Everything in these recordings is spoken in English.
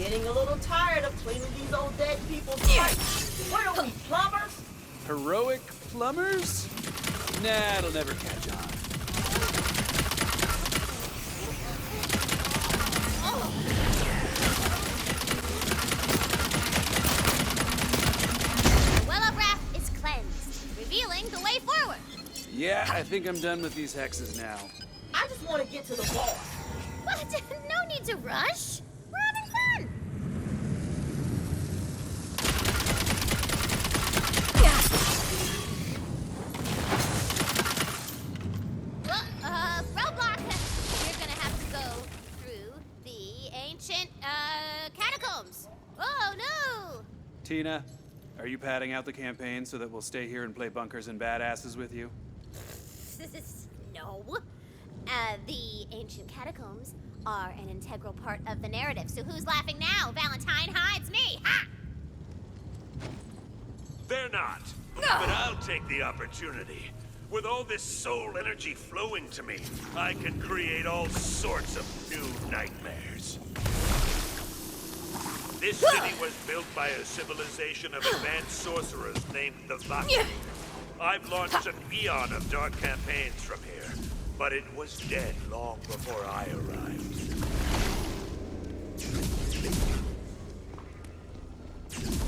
getting a little tired of cleaning these old dead people's pipes. What are we, plumbers? Heroic plumbers? Nah, it'll never catch on. The well-up raft is cleansed, revealing the way forward. Yeah, I think I'm done with these hexes now. I just want to get to the boss. What? No need to rush. We're having fun. Well, roadblock. You're gonna have to go through the ancient, catacombs. Oh, no! Tina, are you padding out the campaign so that we'll stay here and play bunkers and badasses with you? No. The ancient catacombs are an integral part of the narrative. So who's laughing now? Valentine? Hi, it's me. Ha! They're not. But I'll take the opportunity. With all this soul energy flowing to me, I can create all sorts of new nightmares. This city was built by a civilization of advanced sorcerers named the Vatu. I've launched an eon of dark campaigns from here, but it was dead long before I arrived.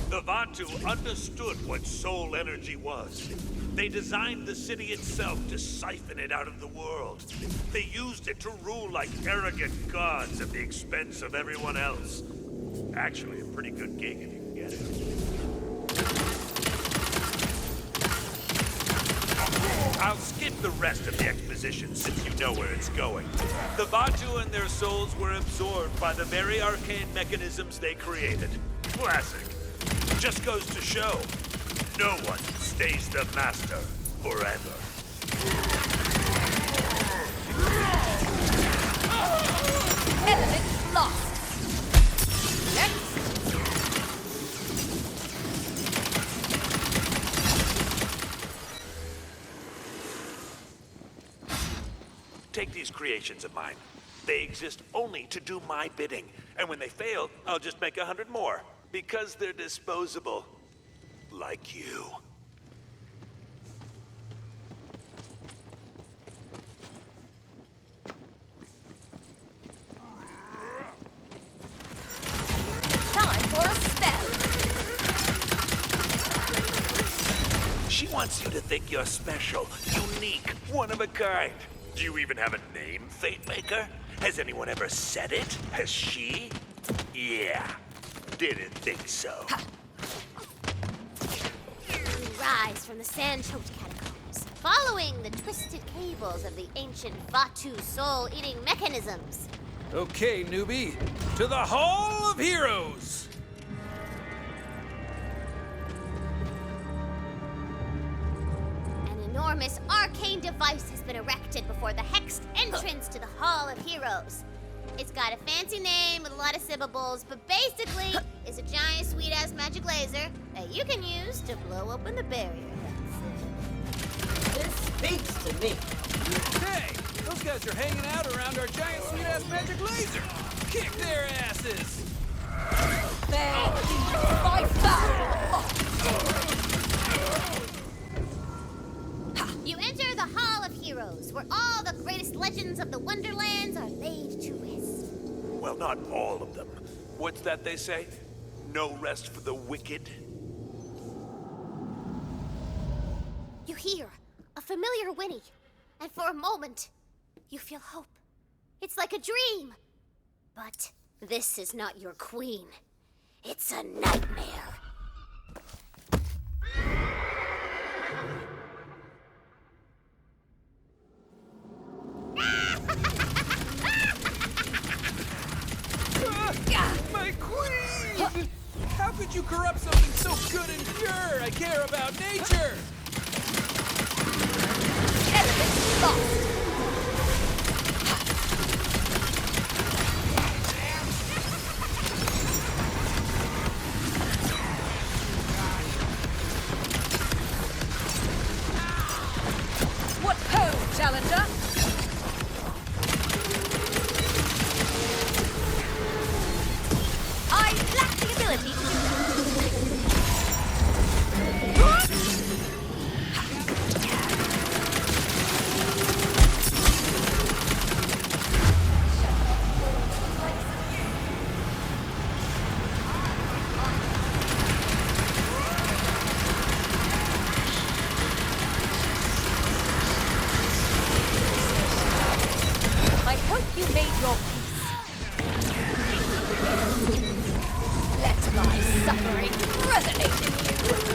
The Vatu understood what soul energy was. They designed the city itself to siphon it out of the world. They used it to rule like arrogant gods at the expense of everyone else. Actually, a pretty good gig if you can get it. I'll skip the rest of the exposition since you know where it's going. The Vatu and their souls were absorbed by the very arcane mechanisms they created. Classic. Just goes to show, no one stays the master forever. Element lost. Next. Take these creations of mine. They exist only to do my bidding. And when they fail, I'll just make 100 more. Because they're disposable. Like you. Time for a spell. She wants you to think you're special, unique, one of a kind. Do you even have a name, Fatemaker? Has anyone ever said it? Has she? Yeah. Didn't think so. We rise from the sand-choked catacombs, following the twisted cables of the ancient Vatu soul-eating mechanisms. Okay, newbie, to the Hall of Heroes! An enormous arcane device has been erected before the hexed entrance to the Hall of Heroes. It's got a fancy name with a lot of syllables, but basically, it's a giant sweet-ass magic laser that you can use to blow open the barrier. This speaks to me. Hey, those guys are hanging out around our giant sweet-ass magic laser! Kick their asses! There by fire. You enter the Hall of Heroes, where all the greatest legends of the Wonderlands are laid to rest. Well, not all of them. What's that they say? No rest for the wicked? You hear a familiar whinny, and for a moment, you feel hope. It's like a dream. But this is not your queen. It's a nightmare. My queen! How could you corrupt something so good and pure? I care about nature! Element lost. What ho, challenger? I suffering resonate in you.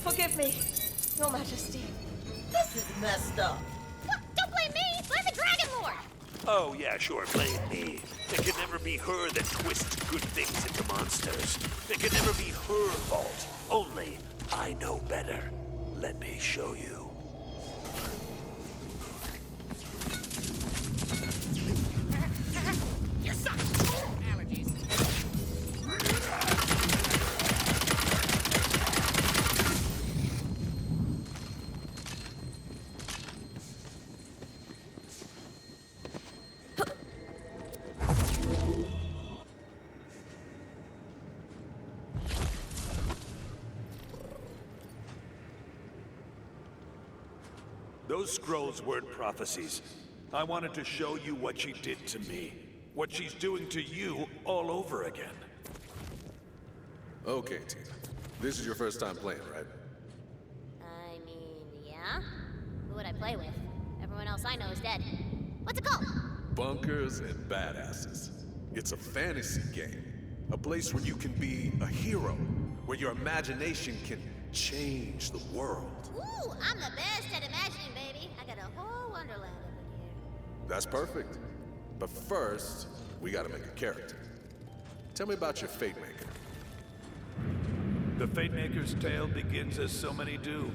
Forgive me, Your Majesty. This is messed up. What? Don't blame me! Blame the Dragon Lord! Oh, yeah, sure, blame me. It can never be her that twists good things into monsters. It can never be her fault. Only I know better. Let me show you. Those scrolls weren't prophecies. I wanted to show you what she did to me. What she's doing to you all over again. Okay, Tina. This is your first time playing, right? I mean, yeah? Who would I play with? Everyone else I know is dead. What's it called? Bunkers and Badasses. It's a fantasy game. A place where you can be a hero. Where your imagination can change the world. Ooh, I'm the best at imagining, baby. I got a whole Wonderland up in here. That's perfect. But first, we gotta make a character. Tell me about your Fatemaker. The Fatemaker's tale begins as so many do.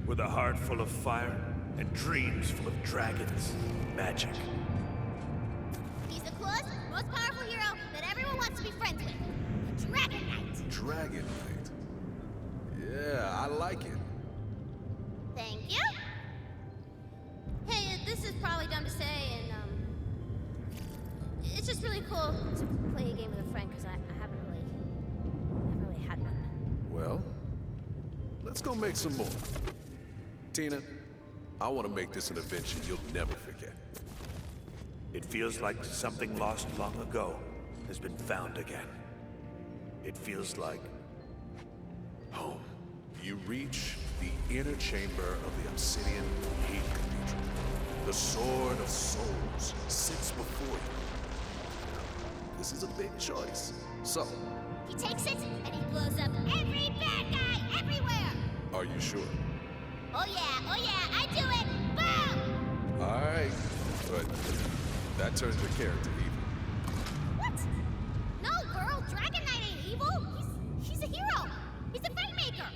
With a heart full of fire and dreams full of dragons, magic. He's the coolest, most powerful hero that everyone wants to be friends with. The Dragon Knight. Dragon Knight. Yeah, I like it. Thank you. Hey, this is probably dumb to say, and it's just really cool to play a game with a friend because I haven't really had one. Well, let's go make some more. Tina, I want to make this an adventure you'll never forget. It feels like something lost long ago has been found again. It feels like home. You reach the inner chamber of the Obsidian Hate Cathedral. The Sword of Souls sits before you. This is a big choice. So, He takes it and he blows up every bad guy everywhere. are you sure? Oh yeah, I do it. Boom! All right, but that turns your character evil. What? No, girl, Dragon Knight ain't evil. He's a hero. He's a Fatemaker.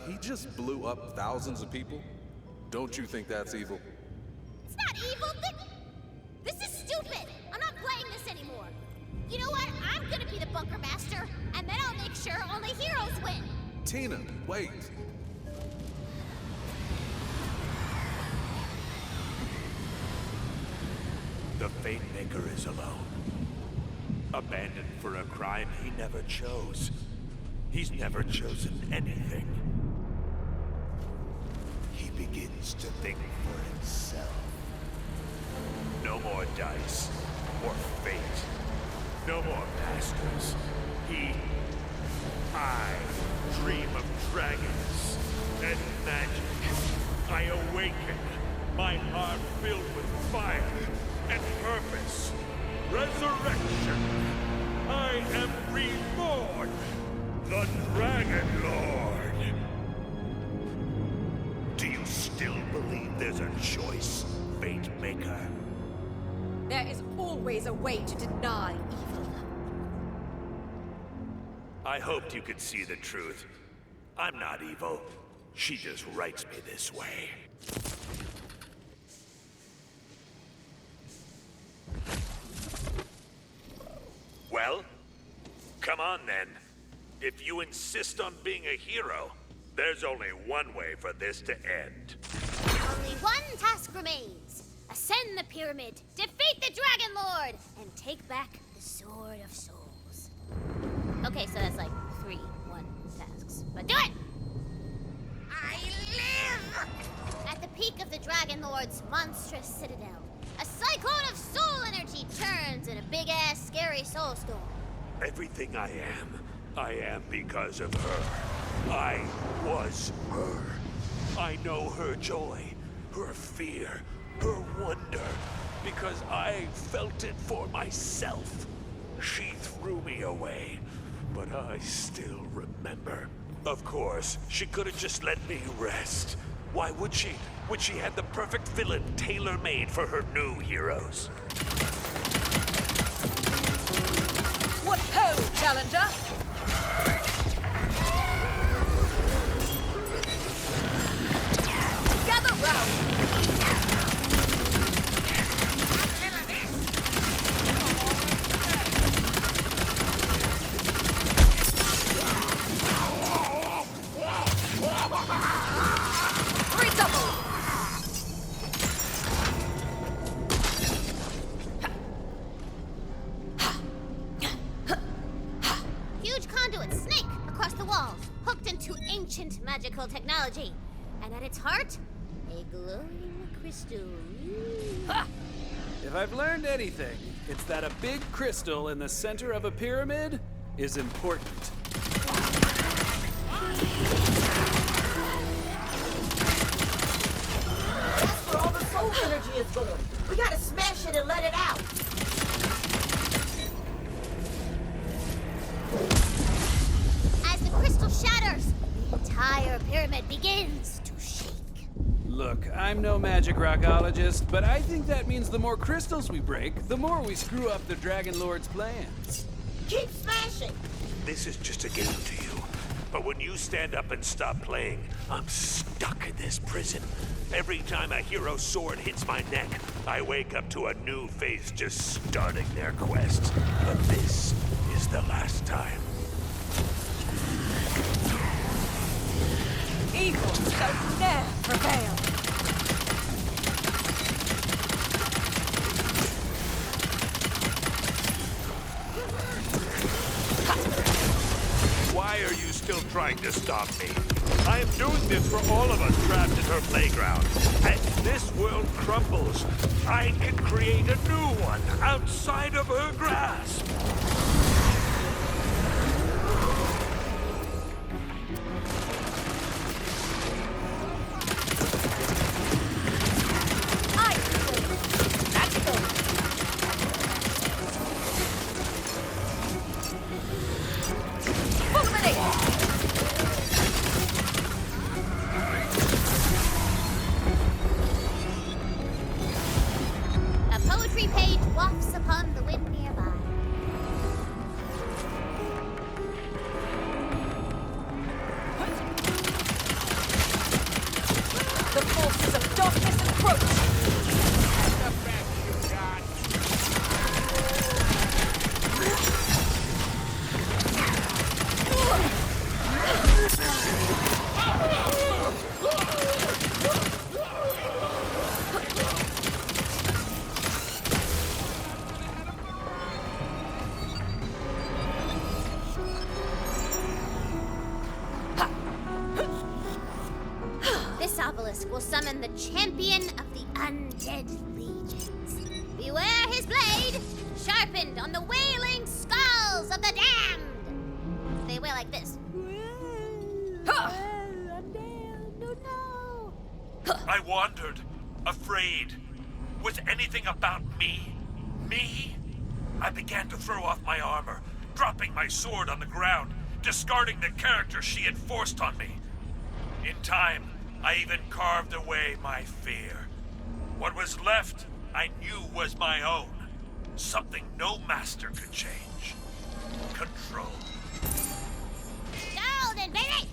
He just blew up thousands of people. Don't you think that's evil? It's not evil. This is stupid. I'm not playing this anymore. You know what? I'm gonna be the bunker master, and then I'll make sure only heroes win. Tina, wait. The Fatemaker is alone. Abandoned for a crime he never chose. He's never chosen anything. He begins to think for himself. No more dice or fate. No more masters. I dream of dragons and magic. I awaken, my heart filled with fire and purpose. Resurrection. I am reborn, the Dragon Lord. Do you still believe there's a choice, Fatemaker? There is always a way to deny evil. I hoped you could see the truth. I'm not evil. She just writes me this way. Well, come on then. If you insist on being a hero, there's only one way for this to end. Only one task remains. Ascend the pyramid, defeat the Dragon Lord, and take back the Sword of Souls. Okay, so that's like 3 tasks. But do it! I live! At the peak of the Dragon Lord's monstrous citadel, a cyclone of soul energy turns in a big-ass scary soul storm. Everything I am because of her. I was her. I know her joy, her fear, her wonder, because I felt it for myself. She threw me away, but I still remember. Of course, she could have just let me rest. Why would she? When she had the perfect villain tailor-made for her new heroes. What ho, challenger? Gather round! Magical technology, and at its heart, a glowing crystal. Ha! If I've learned anything, it's that a big crystal in the center of a pyramid is important. That's where all the soul energy is going. We gotta smash it and let it out. As the crystal shatters, the entire pyramid begins to shake. Look, I'm no magic rockologist, but I think that means the more crystals we break, the more we screw up the Dragon Lord's plans. Keep smashing. This is just a game to you. But when you stand up and stop playing, I'm stuck in this prison. Every time a hero's sword hits my neck, I wake up to a new face just starting their quest. But this is the last time. Evil shall ne'er prevail. Why are you still trying to stop me? I am doing this for all of us trapped in her playground. As this world crumbles, I can create a new one outside of her grasp. The forces of darkness approach! obelisk will summon the champion of the undead legions. Beware his blade, sharpened on the wailing skulls of the damned. They wail like this. I'm damned, no. I wandered, afraid. Was anything about me? Me? I began to throw off my armor, dropping my sword on the ground, discarding the character she had forced on me. In time, I even carved away my fear. What was left, I knew was my own. Something no master could change. Control. Golden, baby!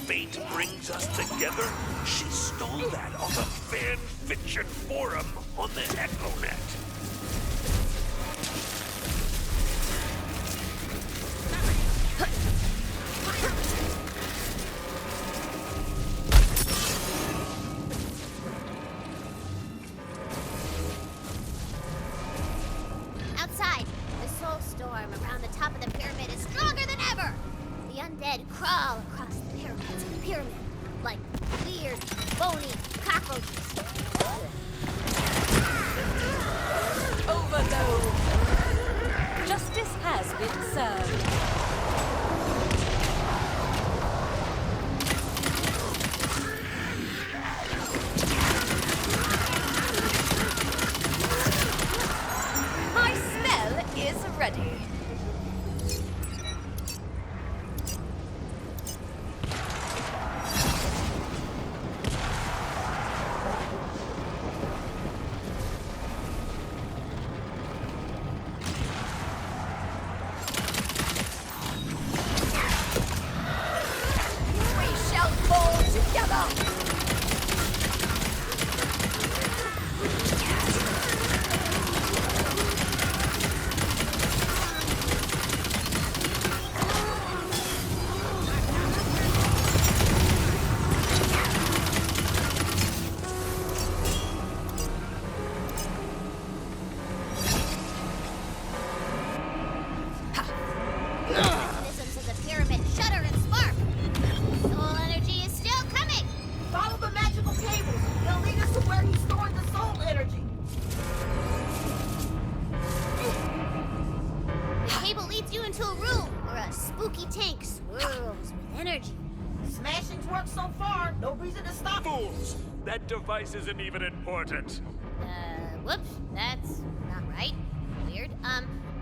Fate brings us together? She stole that off a fan fiction forum on the EchoNet. Outside, the soul storm around the top of the pyramid is stronger than ever. The undead crawl across the pyramids of the pyramid like weird, bony cockroaches. Overload! Justice has been served. My spell is ready. That device isn't even important. Whoops, that's not right. Weird.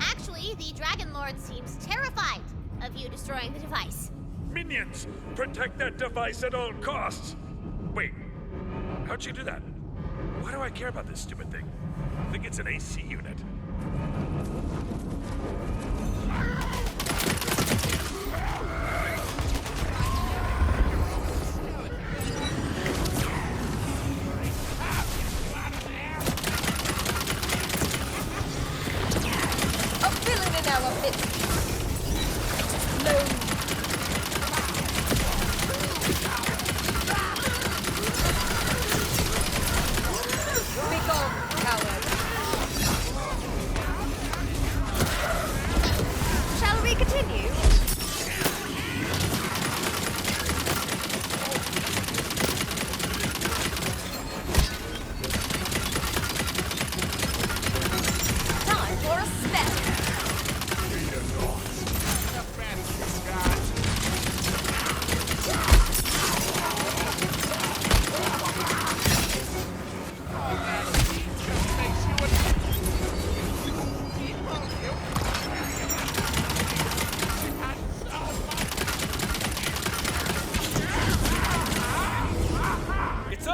Actually, the Dragon Lord seems terrified of you destroying the device. Minions, protect that device at all costs. Wait, how'd you do that? Why do I care about this stupid thing? I think it's an AC unit.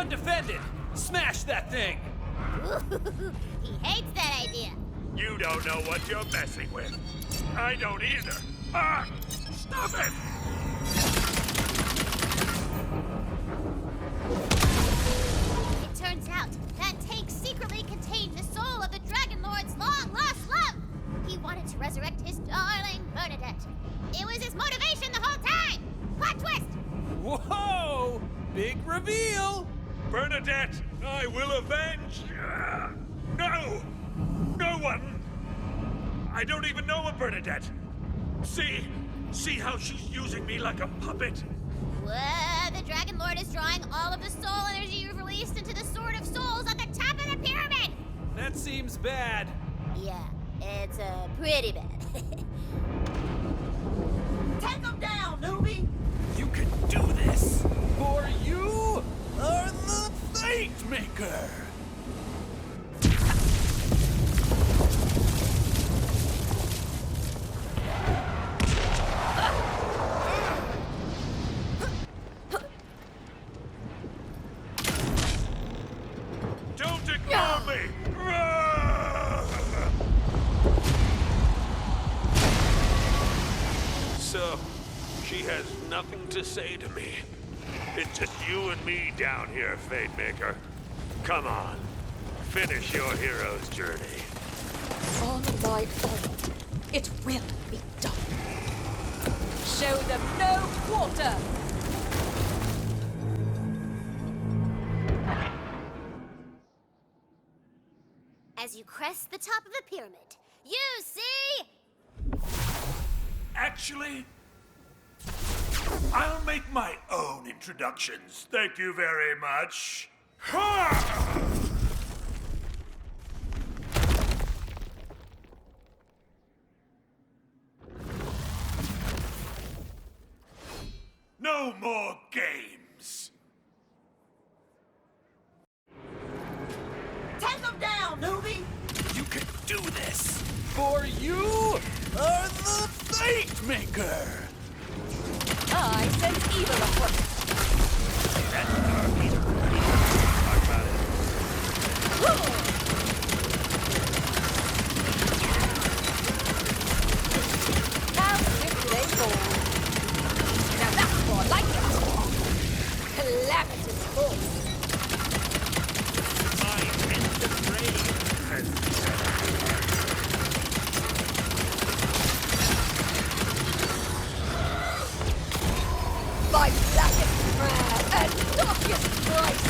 undefended. Smash that thing. He hates that idea. You don't know what you're messing with. I don't either. Ah! Stop it! It turns out that tank secretly contained the soul of the Dragon Lord's long-lost love. He wanted to resurrect his darling Bernadette. It was his motivation the whole time. Plot twist! Whoa! Big reveal! Bernadette, I will avenge. No! No one! I don't even know a Bernadette. See how she's using me like a puppet? Whoa, the Dragon Lord is drawing all of the soul energy you've released into the Sword of Souls at the top of the pyramid! That seems bad. Yeah, it's pretty bad. Take him down, newbie! You can do this. For you are the Fatemaker. Don't ignore me! So, she has nothing to say to me. It's just you and me down here, Fatemaker. Come on, finish your hero's journey. On my honor, it will be done. Show them no quarter! As you crest the top of the pyramid, you see... Actually, I'll make my own introductions. Thank you very much. Ha! No more games. Take him down, newbie! You can do this. For you are the Fatemaker. I sense evil afoot. That's dark evil. Talk about it. How swift they fall. Now that's more like it. Calamitous force. My tender brain has By blackest prayer and darkest price.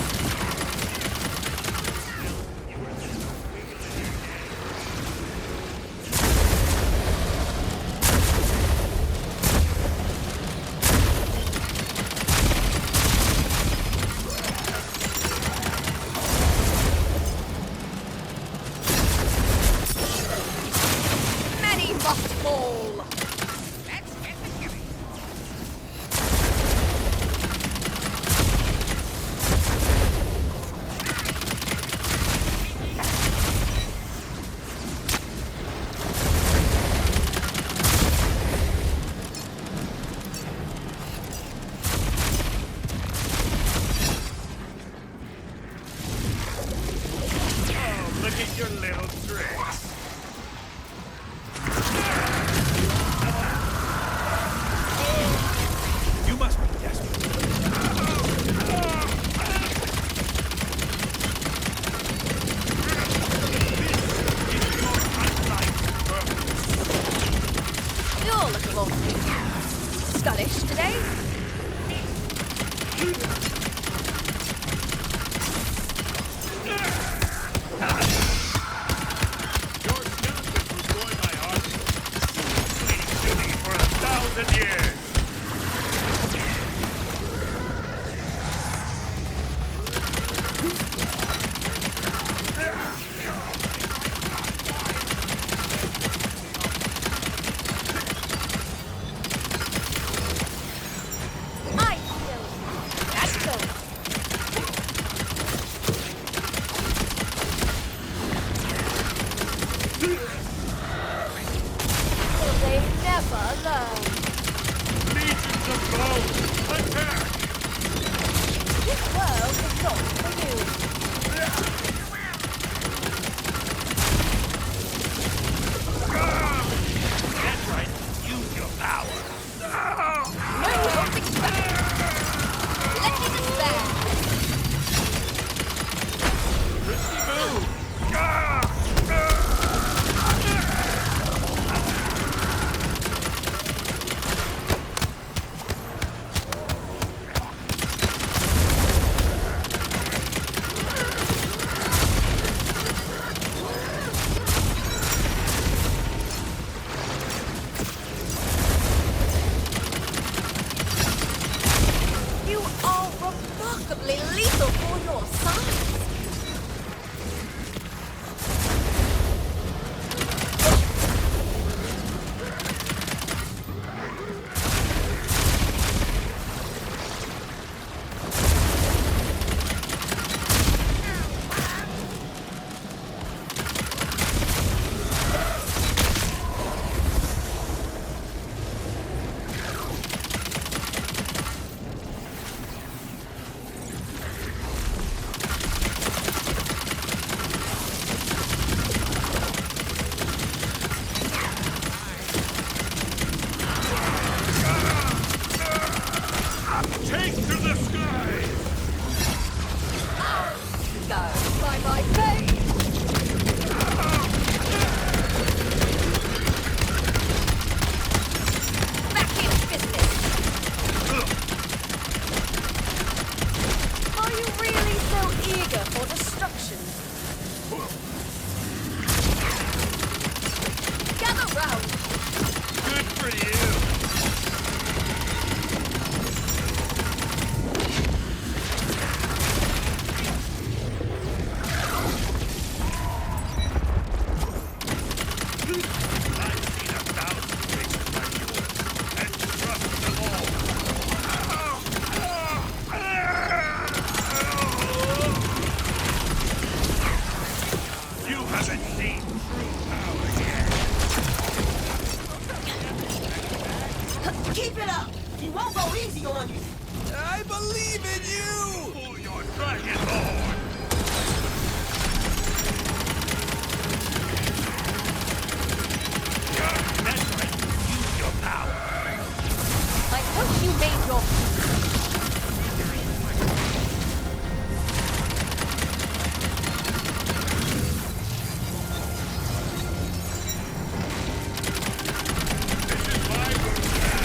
Many must fall. Let's get the killing. Oh, look at your little tricks. You must be desperate. This is your unlike purpose. You're looking awfully Scottish today. Your skeleton destroyed my army. Leading to me for 1,000 years. I feel that's so remarkably lethal for your size. Take to the skies! Go by my fate! Back in business! Are you really so eager for destruction? Gather round! Good for you! I've seen 1,000 faces like yours, and trust them all. You haven't seen true power yet. Keep it up! He won't go easy on you! I believe in you! Pull your dragon horn! That's right. Use your power. I hope you made your This is my world now.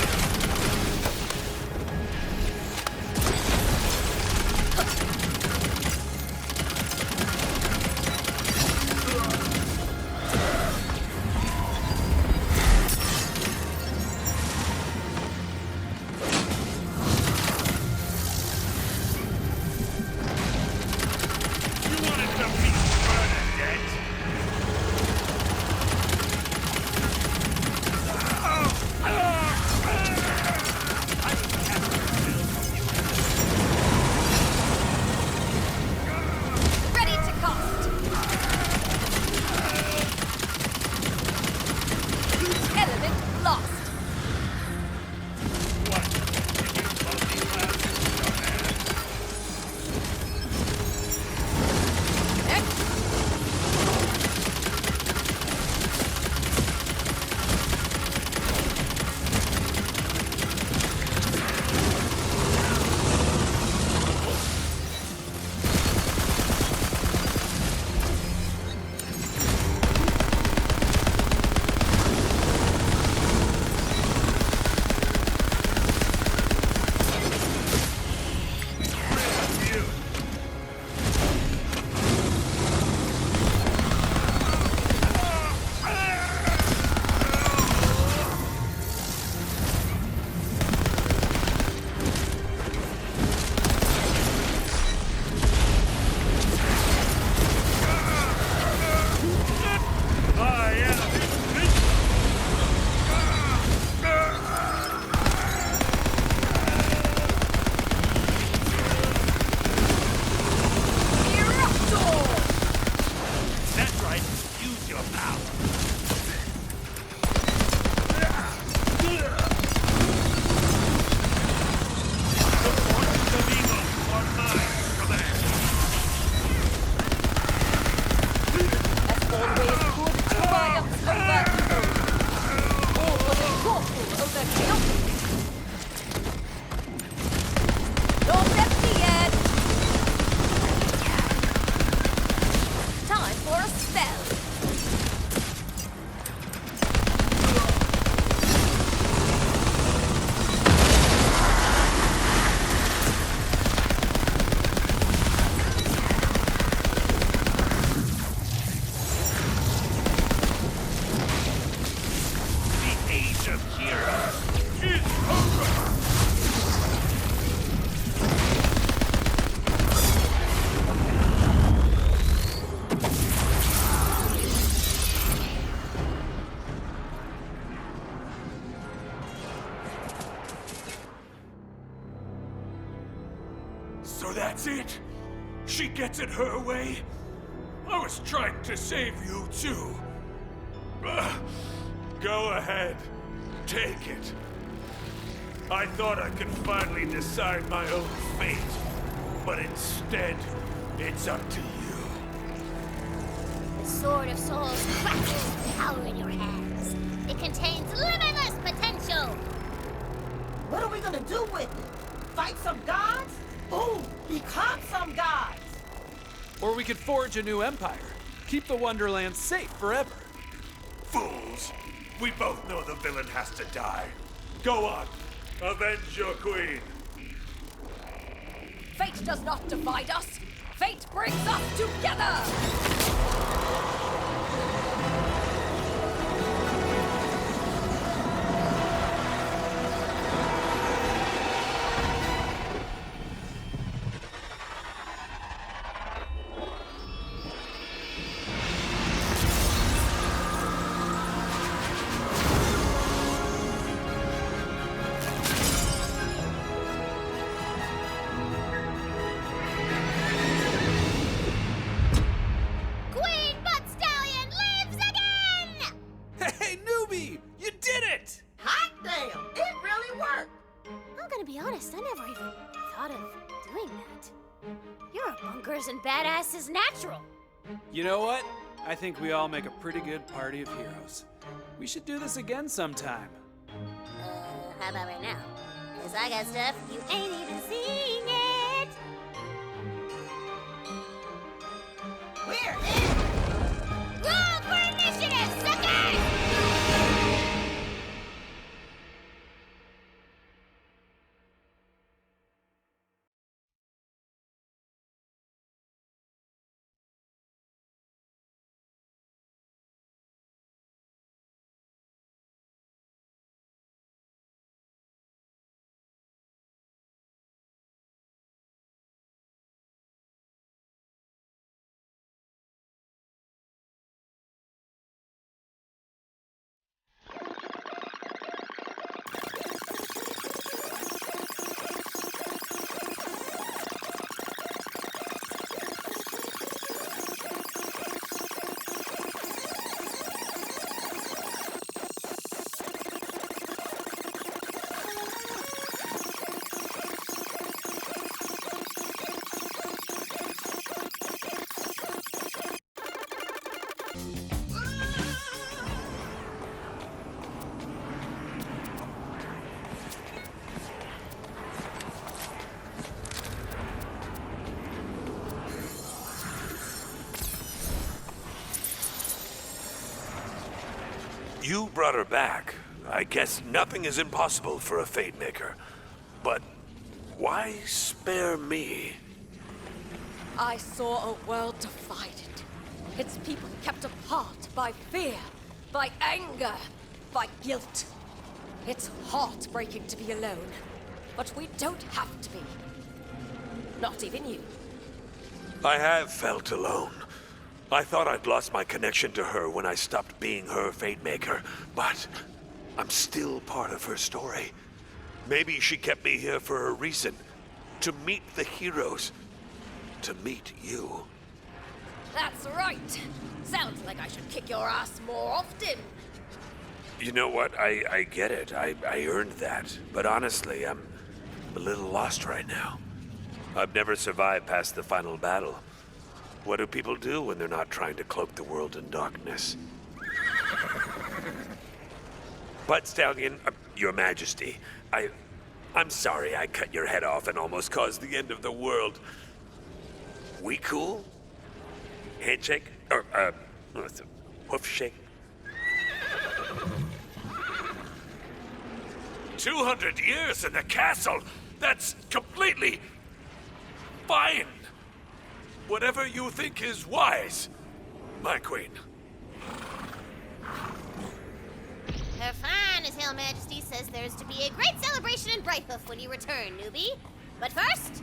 So that's it? She gets it her way? I was trying to save you too. Go ahead. Take it. I thought I could finally decide my own fate, but instead, it's up to you. The Sword of Souls crackles with power in your hands. It contains limitless potential. What are we gonna do with it? Fight some gods? Ooh, become some gods! Or we could forge a new empire. Keep the Wonderlands safe forever. Fools! We both know the villain has to die. Go on, avenge your queen. Fate does not divide us. Fate brings us together. Queen Butt Stallion lives again! Hey, newbie! You did it! Hot damn! It really worked! I'm gonna be honest, I never even thought of doing that. You're a bunkers and badasses natural. You know what? I think we all make a pretty good party of heroes. We should do this again sometime. How about right now? Cause I got stuff you ain't even seen yet. We're in! Roll for initiative, suckers! You brought her back. I guess nothing is impossible for a Fatemaker. But why spare me? I saw a world divided. Its people kept apart by fear, by anger, by guilt. It's heartbreaking to be alone, but we don't have to be. Not even you. I have felt alone. I thought I'd lost my connection to her when I stopped being her Fatemaker, but I'm still part of her story. Maybe she kept me here for a reason. To meet the heroes. To meet you. That's right. Sounds like I should kick your ass more often. You know what? I get it. I earned that. But honestly, I'm a little lost right now. I've never survived past the final battle. What do people do when they're not trying to cloak the world in darkness? Butt Stallion, Your Majesty, I'm sorry I cut your head off and almost caused the end of the world. We cool? Handshake? Or, what's it? Hoof shake? 200 years in the castle! That's completely fine! Whatever you think is wise, my queen. Her finest Hail Majesty says there's to be a great celebration in Brighthoof when you return, newbie. But first,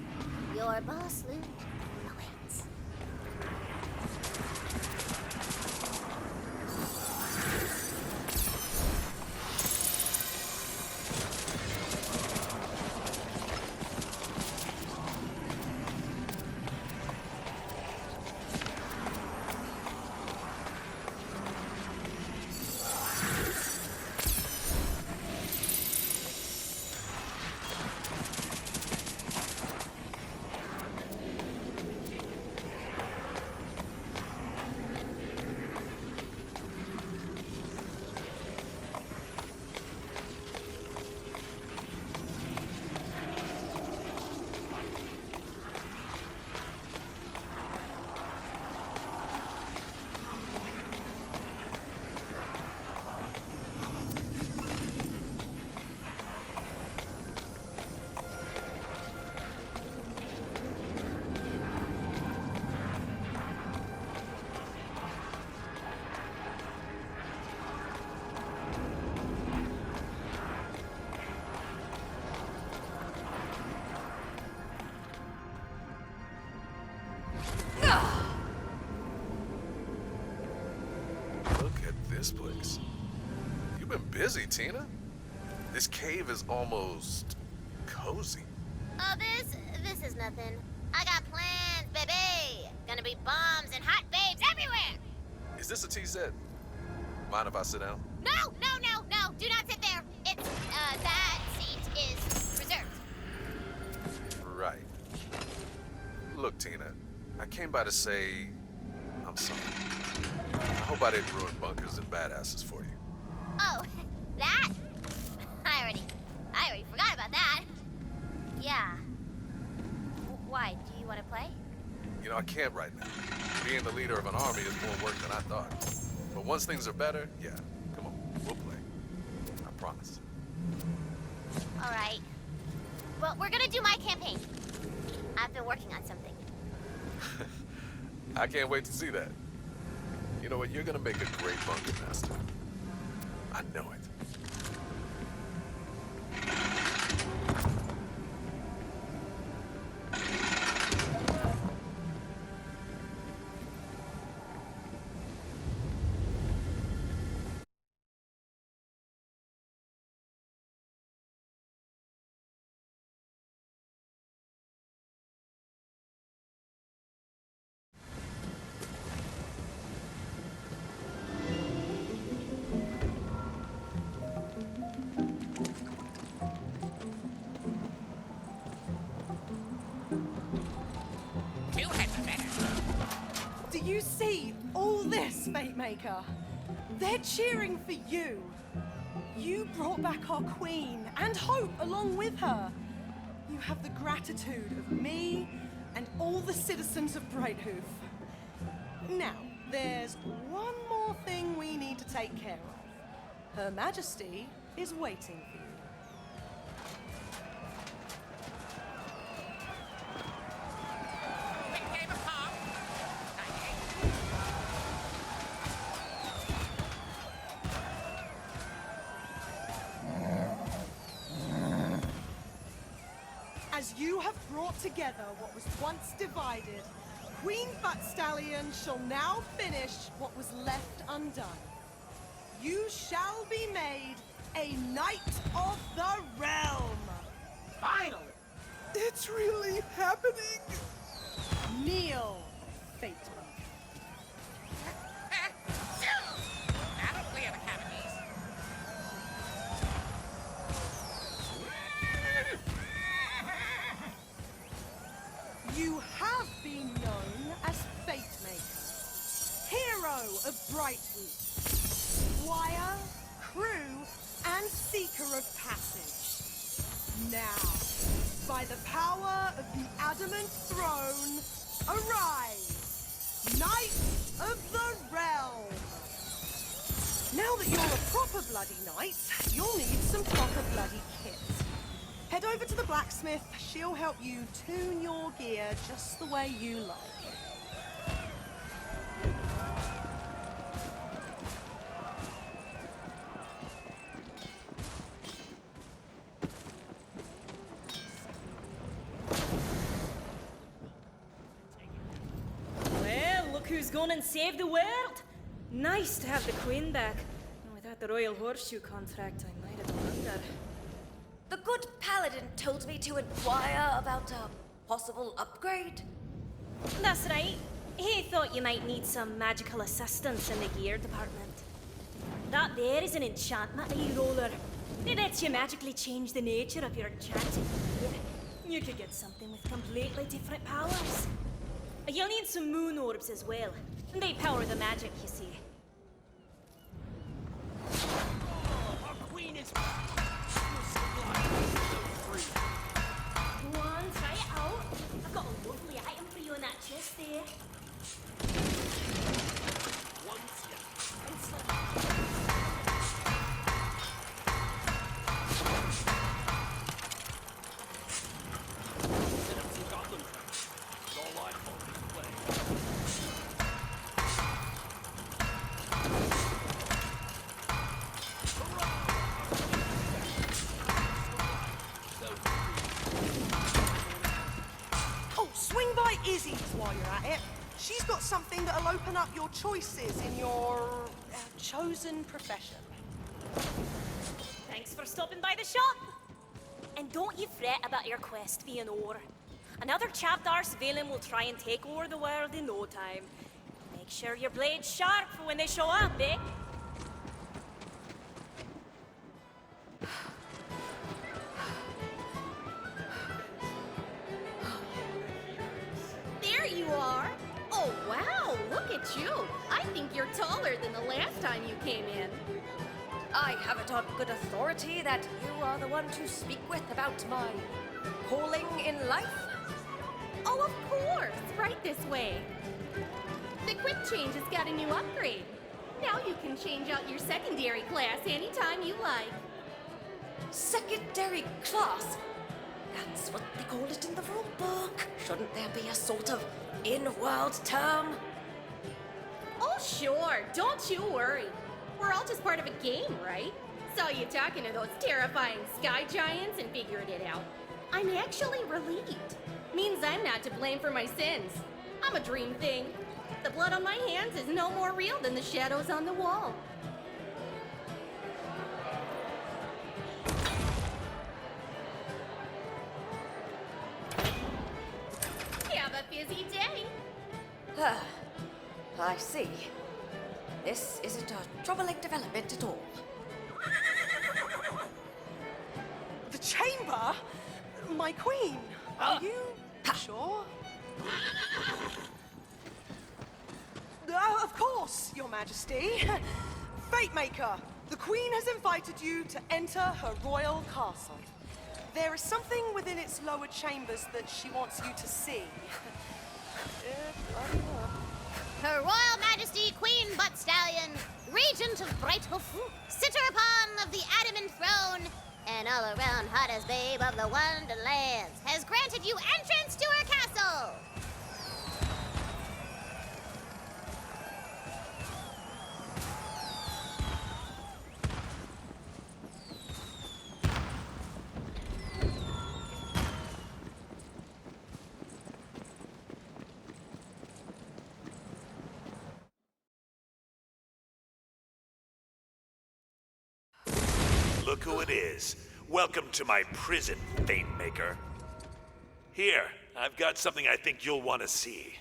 your boss loot awaits. this place. You've been busy, Tina. This cave is almost cozy. Oh, this is nothing. I got plans, baby. Gonna be bombs and hot babes everywhere. Is this a TZ? Mind if I sit down? No. Do not sit there. It's, that seat is reserved. Right. Look, Tina, I came by to say I'm sorry. I hope I didn't ruin bunkers and badasses for you. Oh, that? I already forgot about that. Yeah. Why? Do you want to play? You know, I can't right now. Being the leader of an army is more work than I thought. But once things are better, yeah, come on, we'll play. I promise. All right. Well, we're gonna do my campaign. I've been working on something. I can't wait to see that. You know what? You're gonna make a great bunker master. I know it. Do you see all this, Fatemaker? They're cheering for you. You brought back our queen, and hope along with her. You have the gratitude of me and all the citizens of Brighthoof. Now, there's one more thing we need to take care of. Her Majesty is waiting for you. As you have brought together what was once divided, Queen Butt-Stallion shall now finish what was left undone. You shall be made a Knight of the Realm! Finally! It's really happening! Kneel, Fatemaker. That'll clear the cavities. You have been known as Fatemaker, hero of Brighthoof, squire, crew, and seeker of passage. Now, by the power of the adamant throne, arise, Knight of the Realm! Now that you're a proper bloody knight, you'll need some proper bloody kit. Head over to the blacksmith. She'll help you tune your gear just the way you like. Well, look who's gone and saved the world. Nice to have the Queen back. Without the Royal Horseshoe contract, I might have gone under. The good paladin told me to inquire about a possible upgrade. That's right. He thought you might need some magical assistance in the gear department. That there is an enchantment e-roller. It lets you magically change the nature of your enchanted gear. You could get something with completely different powers. You'll need some moon orbs as well. They power the magic, you see. Our queen is... Go on, try it out. I've got a lovely item for you in that chest there. One step. Set up some goblin traps. It's all I call this play. Oh, swing by Izzy's while you're at it. She's got something that'll open up your choices in your chosen profession. Thanks for stopping by the shop. And don't you fret about your quest being over. Another chapter Valen will try and take over the world in no time. Make sure your blade's sharp for when they show up, eh? There you are. Oh, wow, look at you. I think you're taller than the last time you came in. I have it on good authority that you are the one to speak with about my calling in life. Oh, of course, right this way. The quick change has got a new upgrade. Now you can change out your secondary class anytime you like. Secondary class? That's what they call it in the rule book. Shouldn't there be a sort of in-world term? Oh, sure, don't you worry. We're all just part of a game, right? Saw you talking to those terrifying sky giants and figured it out. I'm actually relieved. Means I'm not to blame for my sins. I'm a dream thing. The blood on my hands is no more real than the shadows on the wall. Have a busy day. I see. This isn't a troubling development at all. The chamber? My queen? Are you sure? Of course, Your Majesty. Fatemaker, the queen has invited you to enter her royal castle. There is something within its lower chambers that she wants you to see. Her Royal Majesty Queen Butt Stallion, Regent of Brighthoof, Sitter upon of the Adamant Throne, and all-around hottest babe of the Wonderlands, has granted you entrance to her castle! Look who it is. Welcome to my prison, Fatemaker. Here, I've got something I think you'll want to see.